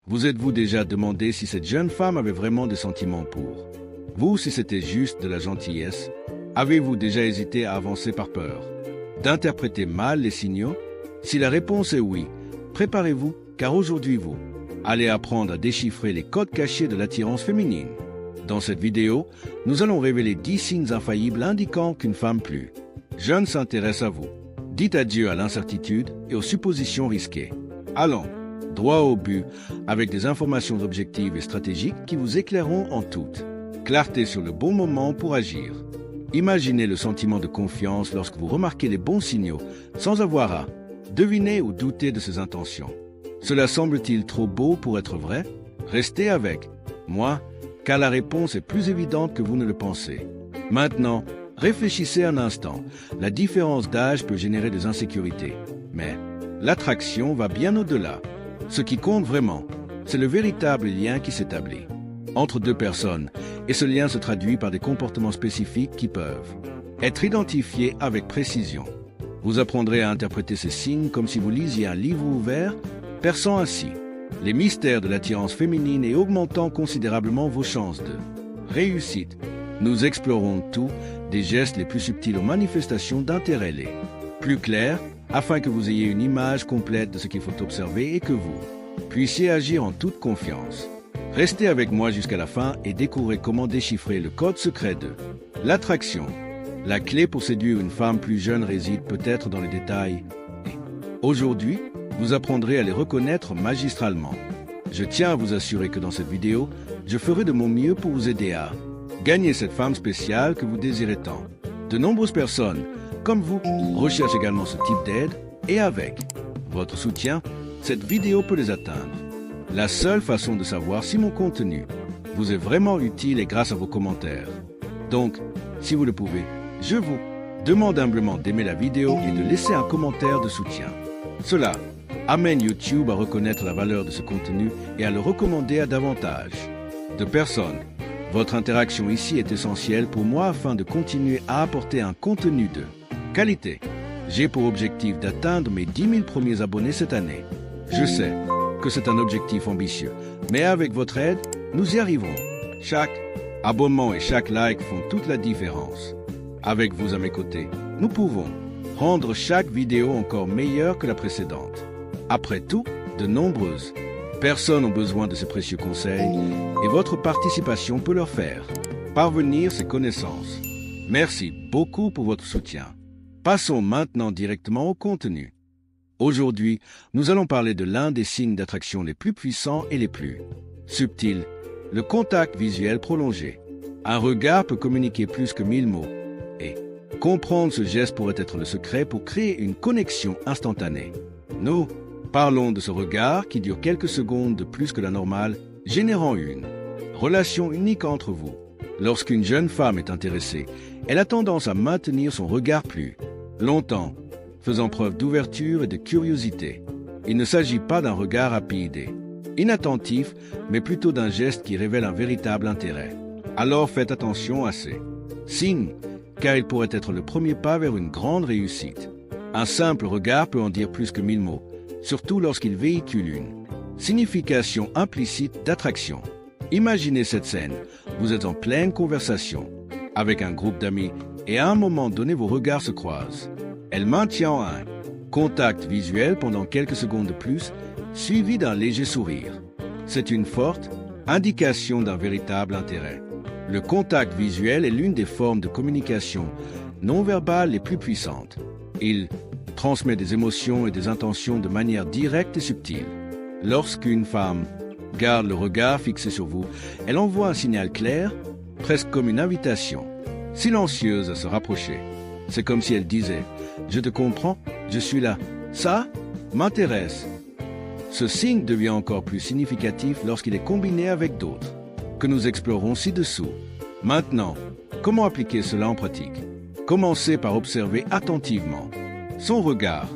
Vous êtes-vous déjà demandé si cette jeune femme avait vraiment des sentiments pour vous, si c'était juste de la gentillesse? Avez-vous déjà hésité à avancer par peur d'interpréter mal les signaux? Si la réponse est oui, préparez-vous, car aujourd'hui vous allez apprendre à déchiffrer les codes cachés de l'attirance féminine. Dans cette vidéo, nous allons révéler 10 signes infaillibles indiquant qu'une femme plus jeune s'intéresse à vous. Dites adieu à l'incertitude et aux suppositions risquées. Allons droit au but avec des informations objectives et stratégiques qui vous éclaireront en toute clarté sur le bon moment pour agir. Imaginez le sentiment de confiance lorsque vous remarquez les bons signaux sans avoir à deviner ou douter de ses intentions. Cela semble-t-il trop beau pour être vrai? Restez avec moi, car la réponse est plus évidente que vous ne le pensez. Maintenant, réfléchissez un instant. La différence d'âge peut générer des insécurités, mais l'attraction va bien au-delà. Ce qui compte vraiment, c'est le véritable lien qui s'établit entre deux personnes, et ce lien se traduit par des comportements spécifiques qui peuvent être identifiés avec précision. Vous apprendrez à interpréter ces signes comme si vous lisiez un livre ouvert, perçant ainsi les mystères de l'attirance féminine et augmentant considérablement vos chances de réussite. Nous explorons tout, des gestes les plus subtils aux manifestations d'intérêt les plus clairs, afin que vous ayez une image complète de ce qu'il faut observer et que vous puissiez agir en toute confiance. Restez avec moi jusqu'à la fin et découvrez comment déchiffrer le code secret de l'attraction. La clé pour séduire une femme plus jeune réside peut-être dans les détails. Aujourd'hui, vous apprendrez à les reconnaître magistralement. Je tiens à vous assurer que dans cette vidéo, je ferai de mon mieux pour vous aider à gagner cette femme spéciale que vous désirez tant. De nombreuses personnes, comme vous, recherchent également ce type d'aide et avec votre soutien, cette vidéo peut les atteindre. La seule façon de savoir si mon contenu vous est vraiment utile est grâce à vos commentaires. Donc, si vous le pouvez, je vous demande humblement d'aimer la vidéo et de laisser un commentaire de soutien. Cela amène YouTube à reconnaître la valeur de ce contenu et à le recommander à davantage de personnes. Votre interaction ici est essentielle pour moi afin de continuer à apporter un contenu de qualité. J'ai pour objectif d'atteindre mes 10 000 premiers abonnés cette année. Je sais que c'est un objectif ambitieux, mais avec votre aide, nous y arriverons. Chaque abonnement et chaque like font toute la différence. Avec vous à mes côtés, nous pouvons rendre chaque vidéo encore meilleure que la précédente. Après tout, de nombreuses personnes ont besoin de ces précieux conseils et votre participation peut leur faire parvenir ces connaissances. Merci beaucoup pour votre soutien. Passons maintenant directement au contenu. Aujourd'hui, nous allons parler de l'un des signes d'attraction les plus puissants et les plus subtils, le contact visuel prolongé. Un regard peut communiquer plus que 1000 mots, et comprendre ce geste pourrait être le secret pour créer une connexion instantanée. Nous parlons de ce regard qui dure quelques secondes de plus que la normale, générant une relation unique entre vous. Lorsqu'une jeune femme est intéressée, elle a tendance à maintenir son regard plus longtemps, faisant preuve d'ouverture et de curiosité. Il ne s'agit pas d'un regard rapide et inattentif, mais plutôt d'un geste qui révèle un véritable intérêt. Alors faites attention à ces signes, car il pourrait être le premier pas vers une grande réussite. Un simple regard peut en dire plus que 1000 mots, surtout lorsqu'il véhicule une signification implicite d'attraction. Imaginez cette scène, vous êtes en pleine conversation avec un groupe d'amis et à un moment donné vos regards se croisent. Elle maintient un contact visuel pendant quelques secondes de plus, suivi d'un léger sourire. C'est une forte indication d'un véritable intérêt. Le contact visuel est l'une des formes de communication non verbale les plus puissantes. Il transmet des émotions et des intentions de manière directe et subtile. Lorsqu'une femme garde le regard fixé sur vous, elle envoie un signal clair, presque comme une invitation, silencieuse à se rapprocher. C'est comme si elle disait « Je te comprends, je suis là, ça m'intéresse ». Ce signe devient encore plus significatif lorsqu'il est combiné avec d'autres, que nous explorerons ci-dessous. Maintenant, comment appliquer cela en pratique? Commencez par observer attentivement son regard.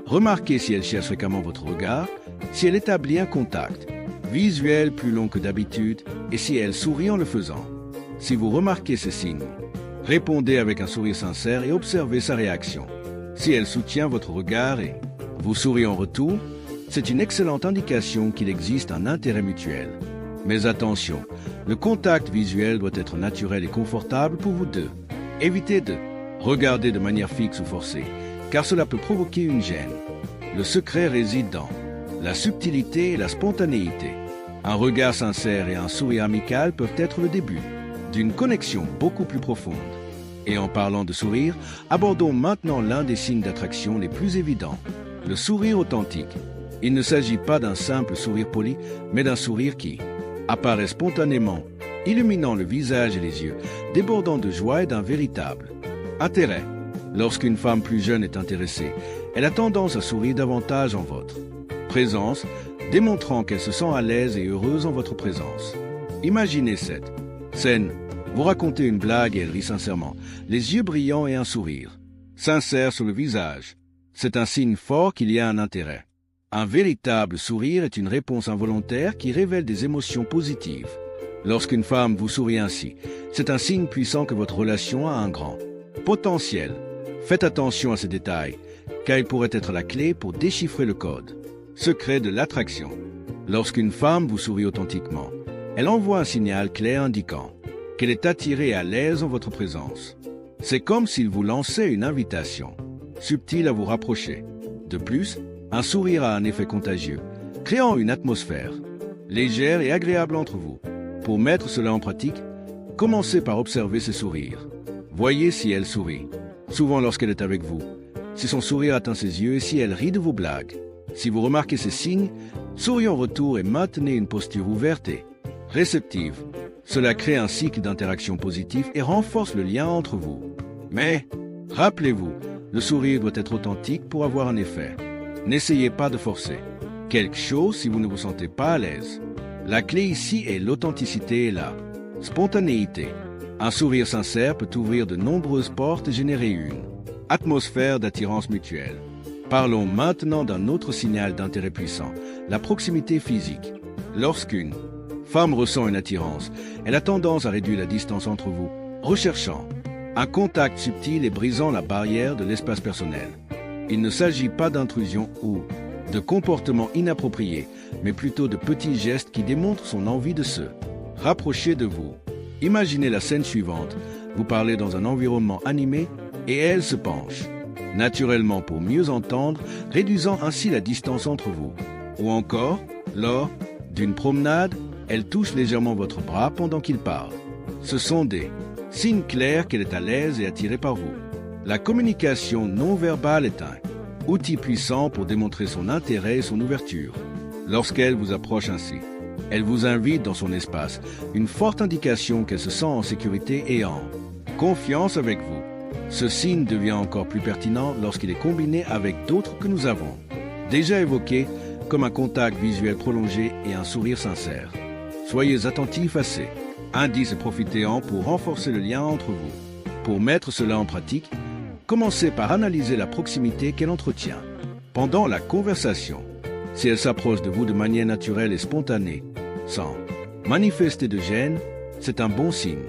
Remarquez si elle cherche fréquemment votre regard, si elle établit un contact visuel plus long que d'habitude et si elle sourit en le faisant. Si vous remarquez ces signes, répondez avec un sourire sincère et observez sa réaction. Si elle soutient votre regard et vous sourit en retour, C'est une excellente indication qu'il existe un intérêt mutuel. Mais attention, le contact visuel doit être naturel et confortable pour vous deux. Évitez de regarder de manière fixe ou forcée, car cela peut provoquer une gêne. Le secret réside dans la subtilité et la spontanéité. Un regard sincère et un sourire amical peuvent être le début d'une connexion beaucoup plus profonde. Et en parlant de sourire, abordons maintenant l'un des signes d'attraction les plus évidents, le sourire authentique. Il ne s'agit pas d'un simple sourire poli, mais d'un sourire qui apparaît spontanément, illuminant le visage et les yeux, débordant de joie et d'un véritable intérêt. Lorsqu'une femme plus jeune est intéressée, elle a tendance à sourire davantage en votre présence, démontrant qu'elle se sent à l'aise et heureuse en votre présence. Imaginez cette scène. Vous racontez une blague et elle rit sincèrement, les yeux brillants et un sourire sincère sur le visage. C'est un signe fort qu'il y a un intérêt. Un véritable sourire est une réponse involontaire qui révèle des émotions positives. Lorsqu'une femme vous sourit ainsi, c'est un signe puissant que votre relation a un grand potentiel. Faites attention à ces détails, car ils pourraient être la clé pour déchiffrer le code secret de l'attraction. Lorsqu'une femme vous sourit authentiquement, elle envoie un signal clair indiquant qu'elle est attirée et à l'aise en votre présence. C'est comme s'il vous lançait une invitation subtile à vous rapprocher. De plus, un sourire a un effet contagieux, créant une atmosphère légère et agréable entre vous. Pour mettre cela en pratique, commencez par observer ses sourires. Voyez si elle sourit, souvent lorsqu'elle est avec vous, si son sourire atteint ses yeux et si elle rit de vos blagues. Si vous remarquez ces signes, souriez en retour et maintenez une posture ouverte et réceptive. Cela crée un cycle d'interaction positive et renforce le lien entre vous. Mais, rappelez-vous, le sourire doit être authentique pour avoir un effet. N'essayez pas de forcer quelque chose si vous ne vous sentez pas à l'aise. La clé ici est l'authenticité et la spontanéité. Un sourire sincère peut ouvrir de nombreuses portes et générer une atmosphère d'attirance mutuelle. Parlons maintenant d'un autre signal d'intérêt puissant, la proximité physique. Lorsqu'une femme ressent une attirance, elle a tendance à réduire la distance entre vous, recherchant un contact subtil et brisant la barrière de l'espace personnel. Il ne s'agit pas d'intrusion ou de comportement inapproprié, mais plutôt de petits gestes qui démontrent son envie de se rapprocher de vous. Imaginez la scène suivante. Vous parlez dans un environnement animé et elle se penche naturellement pour mieux entendre, réduisant ainsi la distance entre vous. Ou encore, lors d'une promenade, elle touche légèrement votre bras pendant qu'il parle. Ce sont des signes clairs qu'elle est à l'aise et attirée par vous. La communication non verbale est un outil puissant pour démontrer son intérêt et son ouverture. Lorsqu'elle vous approche ainsi, elle vous invite dans son espace, une forte indication qu'elle se sent en sécurité et en confiance avec vous. Ce signe devient encore plus pertinent lorsqu'il est combiné avec d'autres que nous avons déjà évoqués, comme un contact visuel prolongé et un sourire sincère. Soyez attentifs à ces indices et profitez-en pour renforcer le lien entre vous. Pour mettre cela en pratique, commencez par analyser la proximité qu'elle entretient pendant la conversation. Si elle s'approche de vous de manière naturelle et spontanée, sans manifester de gêne, c'est un bon signe.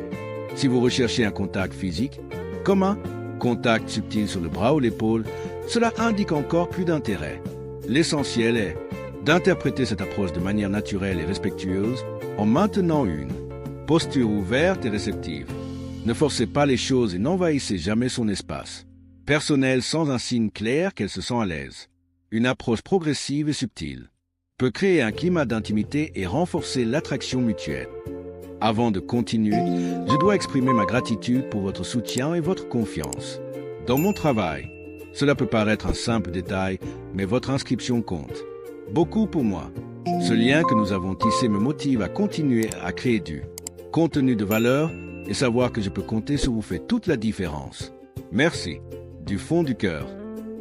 Si vous recherchez un contact physique, comme un contact subtil sur le bras ou l'épaule, cela indique encore plus d'intérêt. L'essentiel est d'interpréter cette approche de manière naturelle et respectueuse en maintenant une posture ouverte et réceptive. Ne forcez pas les choses et n'envahissez jamais son espace personnel sans un signe clair qu'elle se sent à l'aise. Une approche progressive et subtile peut créer un climat d'intimité et renforcer l'attraction mutuelle. Avant de continuer, je dois exprimer ma gratitude pour votre soutien et votre confiance. Dans mon travail, cela peut paraître un simple détail, mais votre inscription compte beaucoup pour moi. Ce lien que nous avons tissé me motive à continuer à créer du contenu de valeur et savoir que je peux compter sur vous fait toute la différence. Merci, du fond du cœur.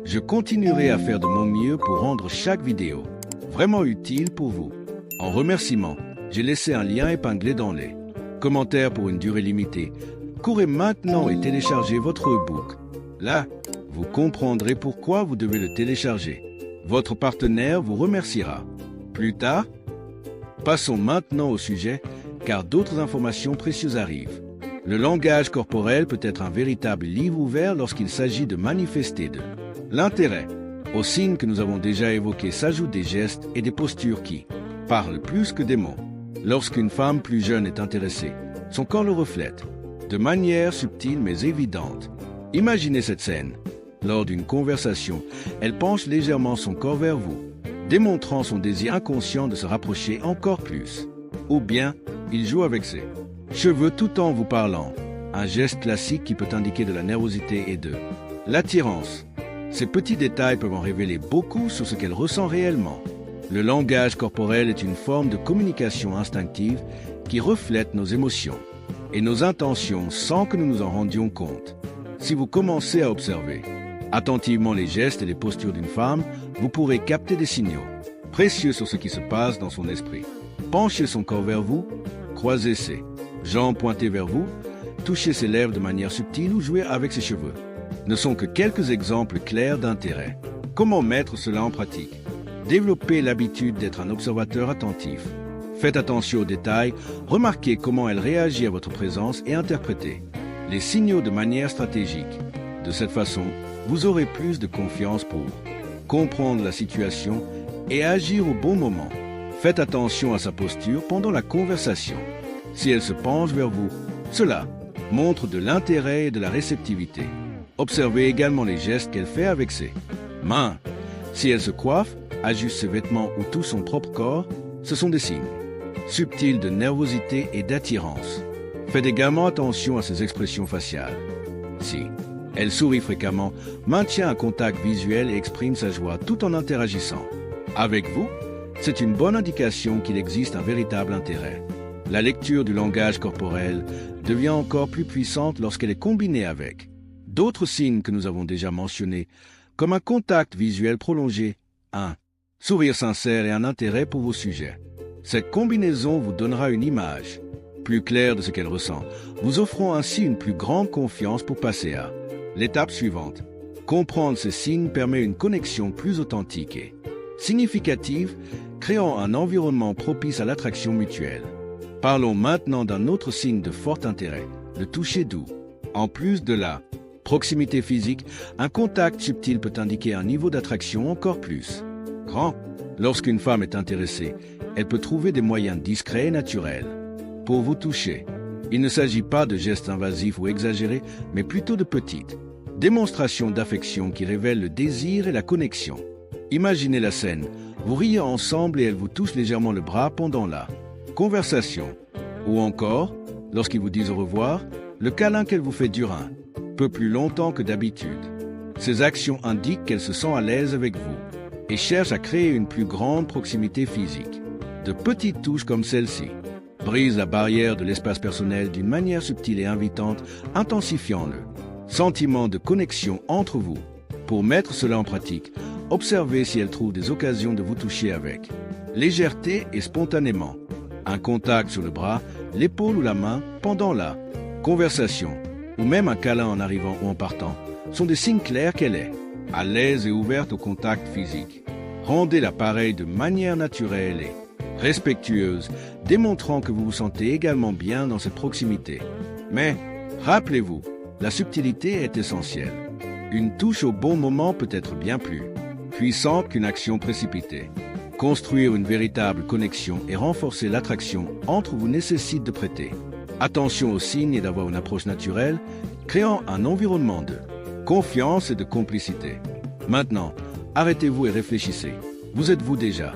Je continuerai à faire de mon mieux pour rendre chaque vidéo vraiment utile pour vous. En remerciement, j'ai laissé un lien épinglé dans les commentaires pour une durée limitée. Courez maintenant et téléchargez votre e-book. Là, vous comprendrez pourquoi vous devez le télécharger. Votre partenaire vous remerciera. Plus tard, passons maintenant au sujet, car d'autres informations précieuses arrivent. Le langage corporel peut être un véritable livre ouvert lorsqu'il s'agit de manifester de l'intérêt. Aux signes que nous avons déjà évoqués s'ajoutent des gestes et des postures qui parlent plus que des mots. Lorsqu'une femme plus jeune est intéressée, son corps le reflète, de manière subtile mais évidente. Imaginez cette scène. Lors d'une conversation, elle penche légèrement son corps vers vous, démontrant son désir inconscient de se rapprocher encore plus. Ou bien, il joue avec ses cheveux tout en vous parlant. Un geste classique qui peut indiquer de la nervosité et de l'attirance. Ces petits détails peuvent en révéler beaucoup sur ce qu'elle ressent réellement. Le langage corporel est une forme de communication instinctive qui reflète nos émotions et nos intentions sans que nous nous en rendions compte. Si vous commencez à observer attentivement les gestes et les postures d'une femme, vous pourrez capter des signaux précieux sur ce qui se passe dans son esprit. Penchez son corps vers vous, croisez ses jambes pointées vers vous, touchez ses lèvres de manière subtile ou jouez avec ses cheveux. Ne sont que quelques exemples clairs d'intérêt. Comment mettre cela en pratique? Développez l'habitude d'être un observateur attentif. Faites attention aux détails, remarquez comment elle réagit à votre présence et interprétez les signaux de manière stratégique. De cette façon, vous aurez plus de confiance pour comprendre la situation et agir au bon moment. Faites attention à sa posture pendant la conversation. Si elle se penche vers vous, cela montre de l'intérêt et de la réceptivité. Observez également les gestes qu'elle fait avec ses mains. Si elle se coiffe, ajuste ses vêtements ou touche son propre corps, ce sont des signes subtils de nervosité et d'attirance. Faites également attention à ses expressions faciales. Si elle sourit fréquemment, maintient un contact visuel et exprime sa joie tout en interagissant avec vous, c'est une bonne indication qu'il existe un véritable intérêt. La lecture du langage corporel devient encore plus puissante lorsqu'elle est combinée avec d'autres signes que nous avons déjà mentionnés, comme un contact visuel prolongé, un sourire sincère et un intérêt pour vos sujets. Cette combinaison vous donnera une image plus claire de ce qu'elle ressent, vous offrant ainsi une plus grande confiance pour passer à l'étape suivante. Comprendre ces signes permet une connexion plus authentique et significative, créant un environnement propice à l'attraction mutuelle. Parlons maintenant d'un autre signe de fort intérêt, le toucher doux. En plus de la proximité physique, un contact subtil peut indiquer un niveau d'attraction encore plus grand. Lorsqu'une femme est intéressée, elle peut trouver des moyens discrets et naturels pour vous toucher. Il ne s'agit pas de gestes invasifs ou exagérés, mais plutôt de petites démonstrations d'affection qui révèlent le désir et la connexion. Imaginez la scène, vous riez ensemble et elle vous touche légèrement le bras pendant la conversation. Ou encore, lorsqu'ils vous disent au revoir, le câlin qu'elle vous fait dure un peu plus longtemps que d'habitude. Ces actions indiquent qu'elle se sent à l'aise avec vous et cherche à créer une plus grande proximité physique. De petites touches comme celle-ci brisent la barrière de l'espace personnel d'une manière subtile et invitante, intensifiant le sentiment de connexion entre vous. Pour mettre cela en pratique, observez si elle trouve des occasions de vous toucher avec légèreté et spontanément. Un contact sur le bras, l'épaule ou la main pendant la conversation, ou même un câlin en arrivant ou en partant, sont des signes clairs qu'elle est à l'aise et ouverte au contact physique. Rendez l'appareil de manière naturelle et respectueuse, démontrant que vous vous sentez également bien dans cette proximité. Mais, rappelez-vous, la subtilité est essentielle. Une touche au bon moment peut être bien plus puissante qu'une action précipitée. Construire une véritable connexion et renforcer l'attraction entre vous nécessite de prêter attention aux signes et d'avoir une approche naturelle, créant un environnement de confiance et de complicité. Maintenant, arrêtez-vous et réfléchissez. Vous êtes-vous déjà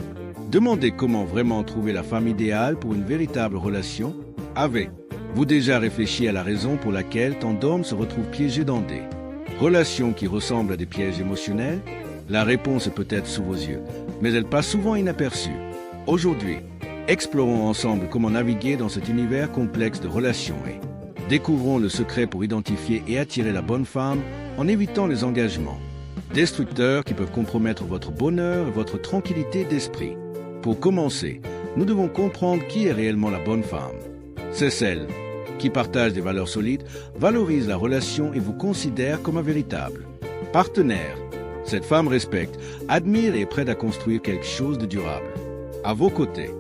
demandé comment vraiment trouver la femme idéale pour une véritable relation? Avez-vous déjà réfléchi à la raison pour laquelle tant d'hommes se retrouvent piégés dans des relations qui ressemblent à des pièges émotionnels? La réponse est peut-être sous vos yeux, mais elle passe souvent inaperçue. Aujourd'hui, explorons ensemble comment naviguer dans cet univers complexe de relations et découvrons le secret pour identifier et attirer la bonne femme en évitant les engagements destructeurs qui peuvent compromettre votre bonheur et votre tranquillité d'esprit. Pour commencer, nous devons comprendre qui est réellement la bonne femme. C'est celle qui partage des valeurs solides, valorise la relation et vous considère comme un véritable partenaire. Cette femme respecte, admire et est prête à construire quelque chose de durable à vos côtés.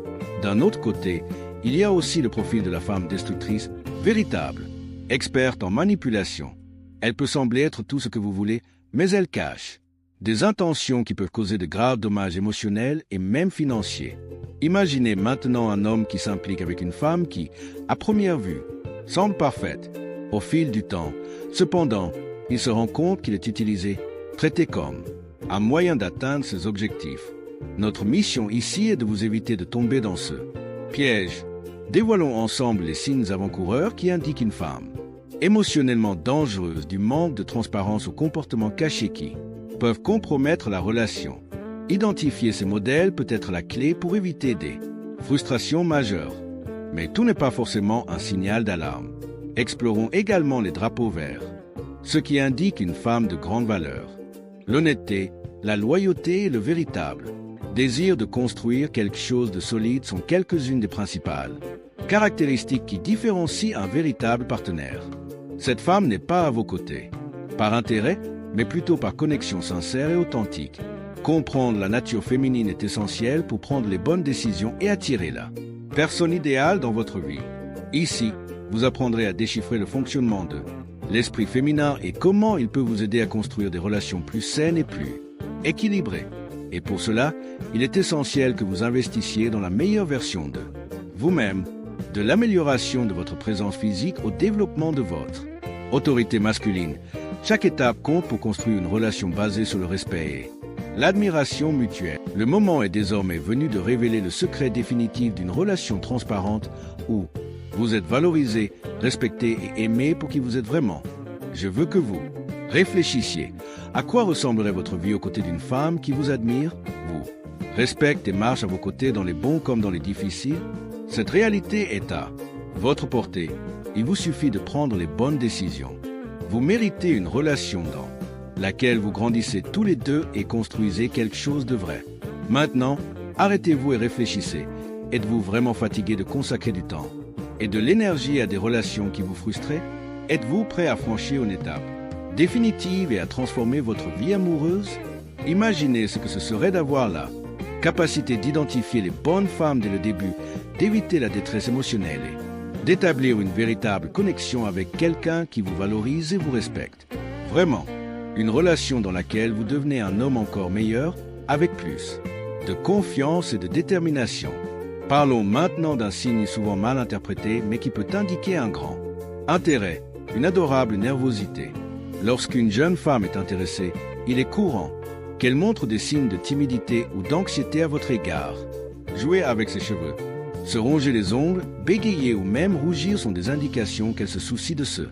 D'un autre côté, il y a aussi le profil de la femme destructrice, véritable, experte en manipulation. Elle peut sembler être tout ce que vous voulez, mais elle cache Des intentions qui peuvent causer de graves dommages émotionnels et même financiers. Imaginez maintenant un homme qui s'implique avec une femme qui, à première vue, semble parfaite. Au fil du temps, cependant, il se rend compte qu'il est utilisé, traité comme un moyen d'atteindre ses objectifs. Notre mission ici est de vous éviter de tomber dans ce piège. Dévoilons ensemble les signes avant-coureurs qui indiquent une femme émotionnellement dangereuse, du manque de transparence au comportement caché qui peuvent compromettre la relation. Identifier ces modèles peut être la clé pour éviter des frustrations majeures. Mais tout n'est pas forcément un signal d'alarme. Explorons également les drapeaux verts, ce qui indique une femme de grande valeur. L'honnêteté, la loyauté et le véritable désir de construire quelque chose de solide sont quelques-unes des principales caractéristiques qui différencient un véritable partenaire. Cette femme n'est pas à vos côtés par intérêt, mais plutôt par connexion sincère et authentique. Comprendre la nature féminine est essentiel pour prendre les bonnes décisions et attirer la personne idéale dans votre vie. Ici, vous apprendrez à déchiffrer le fonctionnement de l'esprit féminin et comment il peut vous aider à construire des relations plus saines et plus équilibrées. Et pour cela, il est essentiel que vous investissiez dans la meilleure version de vous-même, de l'amélioration de votre présence physique au développement de votre autorité masculine. Chaque étape compte pour construire une relation basée sur le respect et l'admiration mutuelle. Le moment est désormais venu de révéler le secret définitif d'une relation transparente où vous êtes valorisé, respecté et aimé pour qui vous êtes vraiment. Je veux que vous réfléchissiez. À quoi ressemblerait votre vie aux côtés d'une femme qui vous admire, vous respecte et marche à vos côtés dans les bons comme dans les difficiles? Cette réalité est à votre portée. Il vous suffit de prendre les bonnes décisions. Vous méritez une relation dans laquelle vous grandissez tous les deux et construisez quelque chose de vrai. Maintenant, arrêtez-vous et réfléchissez. Êtes-vous vraiment fatigué de consacrer du temps et de l'énergie à des relations qui vous frustrent? Êtes-vous prêt à franchir une étape définitive et à transformer votre vie amoureuse? Imaginez ce que ce serait d'avoir la capacité d'identifier les bonnes femmes dès le début, d'éviter la détresse émotionnelle et d'établir une véritable connexion avec quelqu'un qui vous valorise et vous respecte. Vraiment, une relation dans laquelle vous devenez un homme encore meilleur avec plus de confiance et de détermination. Parlons maintenant d'un signe souvent mal interprété mais qui peut indiquer un grand intérêt, une adorable nervosité. Lorsqu'une jeune femme est intéressée, il est courant qu'elle montre des signes de timidité ou d'anxiété à votre égard. Jouer avec ses cheveux, se ronger les ongles, bégayer ou même rougir sont des indications qu'elle se soucie de ce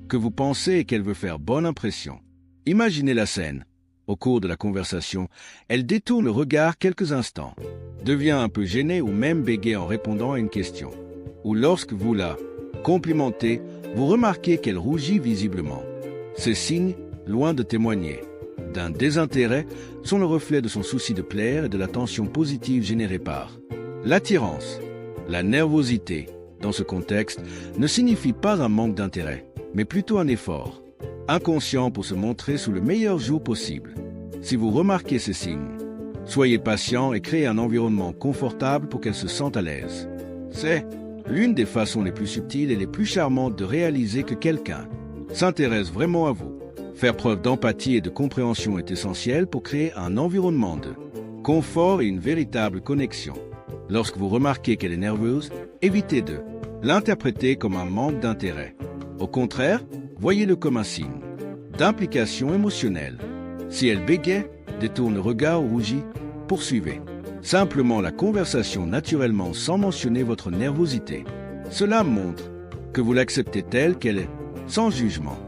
que vous pensez et qu'elle veut faire bonne impression. Imaginez la scène. Au cours de la conversation, elle détourne le regard quelques instants, devient un peu gênée ou même bégaye en répondant à une question. Ou lorsque vous la complimentez, vous remarquez qu'elle rougit visiblement. Ces signes, loin de témoigner d'un désintérêt, sont le reflet de son souci de plaire et de l'attention positive générée par l'attirance. La nervosité, dans ce contexte, ne signifie pas un manque d'intérêt, mais plutôt un effort inconscient pour se montrer sous le meilleur jour possible. Si vous remarquez ces signes, soyez patient et créez un environnement confortable pour qu'elle se sente à l'aise. C'est l'une des façons les plus subtiles et les plus charmantes de réaliser que quelqu'un s'intéresse vraiment à vous. Faire preuve d'empathie et de compréhension est essentiel pour créer un environnement de confort et une véritable connexion. Lorsque vous remarquez qu'elle est nerveuse, évitez de l'interpréter comme un manque d'intérêt. Au contraire, voyez-le comme un signe d'implication émotionnelle. Si elle bégaye, détourne le regard ou rougit, poursuivez simplement la conversation naturellement sans mentionner votre nervosité. Cela montre que vous l'acceptez telle qu'elle est, sans jugement.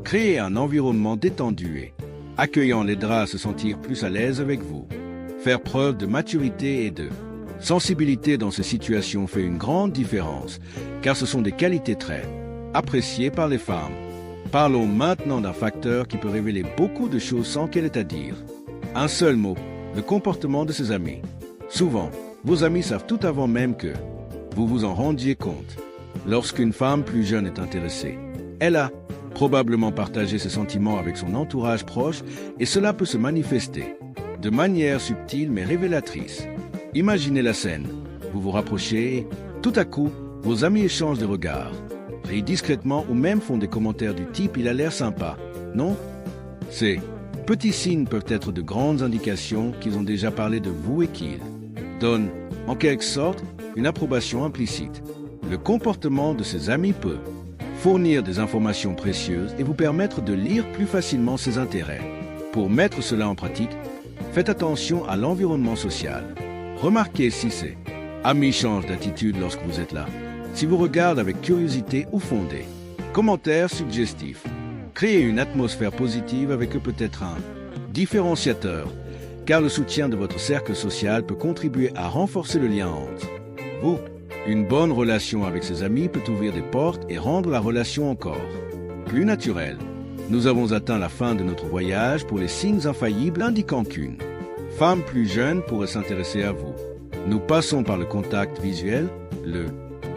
Créez un environnement détendu et accueillant l'aidera à se sentir plus à l'aise avec vous. Faire preuve de maturité et de sensibilité dans ces situations fait une grande différence, car ce sont des qualités très appréciées par les femmes. Parlons maintenant d'un facteur qui peut révéler beaucoup de choses sans qu'elle ait à dire. Un seul mot, le comportement de ses amis. Souvent, vos amis savent tout avant même que vous vous en rendiez compte. Lorsqu'une femme plus jeune est intéressée, elle a probablement partagé ses sentiments avec son entourage proche et cela peut se manifester de manière subtile mais révélatrice. Imaginez la scène. Vous vous rapprochez et, tout à coup, vos amis échangent des regards, rient discrètement ou même font des commentaires du type « il a l'air sympa ». Non, c'est petits signes peuvent être de grandes indications qu'ils ont déjà parlé de vous et qu'ils donnent, en quelque sorte, une approbation implicite. Le comportement de ces amis peut fournir des informations précieuses et vous permettre de lire plus facilement ses intérêts. Pour mettre cela en pratique, faites attention à l'environnement social. Remarquez si ces amis changent d'attitude lorsque vous êtes là, si vous regardent avec curiosité ou fondée. Commentaires suggestifs. Créer une atmosphère positive avec eux peut être un différenciateur, car le soutien de votre cercle social peut contribuer à renforcer le lien entre vous. Une bonne relation avec ses amis peut ouvrir des portes et rendre la relation encore plus naturelle. Nous avons atteint la fin de notre voyage pour les signes infaillibles indiquant qu'une femme plus jeune pourrait s'intéresser à vous. Nous passons par le contact visuel, le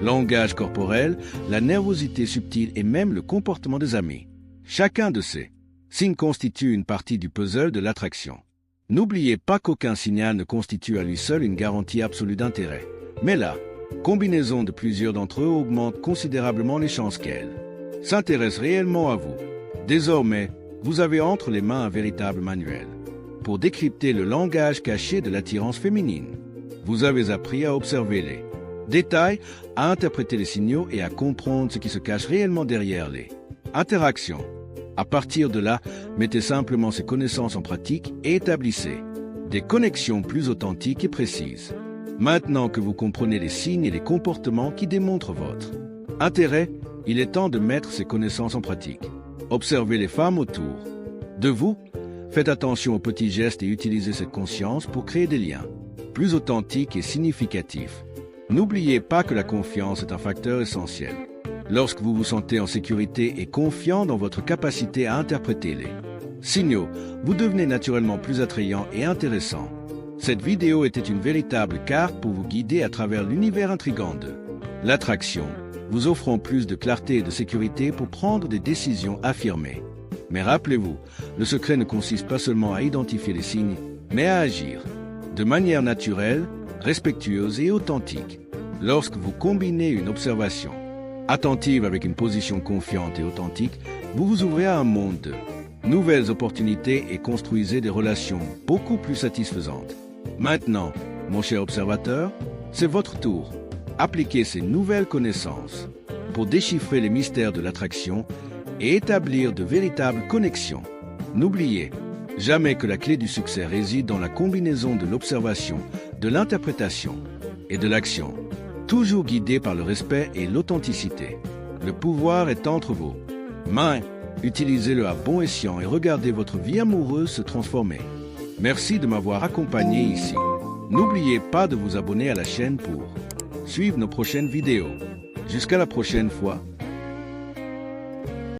langage corporel, la nervosité subtile et même le comportement des amis. Chacun de ces signes constitue une partie du puzzle de l'attraction. N'oubliez pas qu'aucun signal ne constitue à lui seul une garantie absolue d'intérêt. Mais la combinaison de plusieurs d'entre eux augmente considérablement les chances qu'elle s'intéresse réellement à vous. Désormais, vous avez entre les mains un véritable manuel pour décrypter le langage caché de l'attirance féminine. Vous avez appris à observer les détails, à interpréter les signaux et à comprendre ce qui se cache réellement derrière les interactions. À partir de là, mettez simplement ces connaissances en pratique et établissez des connexions plus authentiques et précises. Maintenant que vous comprenez les signes et les comportements qui démontrent votre intérêt, il est temps de mettre ces connaissances en pratique. Observez les femmes autour de vous, faites attention aux petits gestes et utilisez cette conscience pour créer des liens plus authentiques et significatifs. N'oubliez pas que la confiance est un facteur essentiel. Lorsque vous vous sentez en sécurité et confiant dans votre capacité à interpréter les signaux, vous devenez naturellement plus attrayant et intéressant. Cette vidéo était une véritable carte pour vous guider à travers l'univers intrigant de l'attraction, vous offrant plus de clarté et de sécurité pour prendre des décisions affirmées. Mais rappelez-vous, le secret ne consiste pas seulement à identifier les signes, mais à agir de manière naturelle, respectueuse et authentique. Lorsque vous combinez une observation attentive avec une position confiante et authentique, vous vous ouvrez à un monde de nouvelles opportunités et construisez des relations beaucoup plus satisfaisantes. Maintenant, mon cher observateur, c'est votre tour. Appliquez ces nouvelles connaissances pour déchiffrer les mystères de l'attraction et établir de véritables connexions. N'oubliez jamais que la clé du succès réside dans la combinaison de l'observation, de l'interprétation et de l'action, toujours guidé par le respect et l'authenticité. Le pouvoir est entre vos mains. Utilisez-le à bon escient et regardez votre vie amoureuse se transformer. Merci de m'avoir accompagné ici. N'oubliez pas de vous abonner à la chaîne pour suivre nos prochaines vidéos. Jusqu'à la prochaine fois.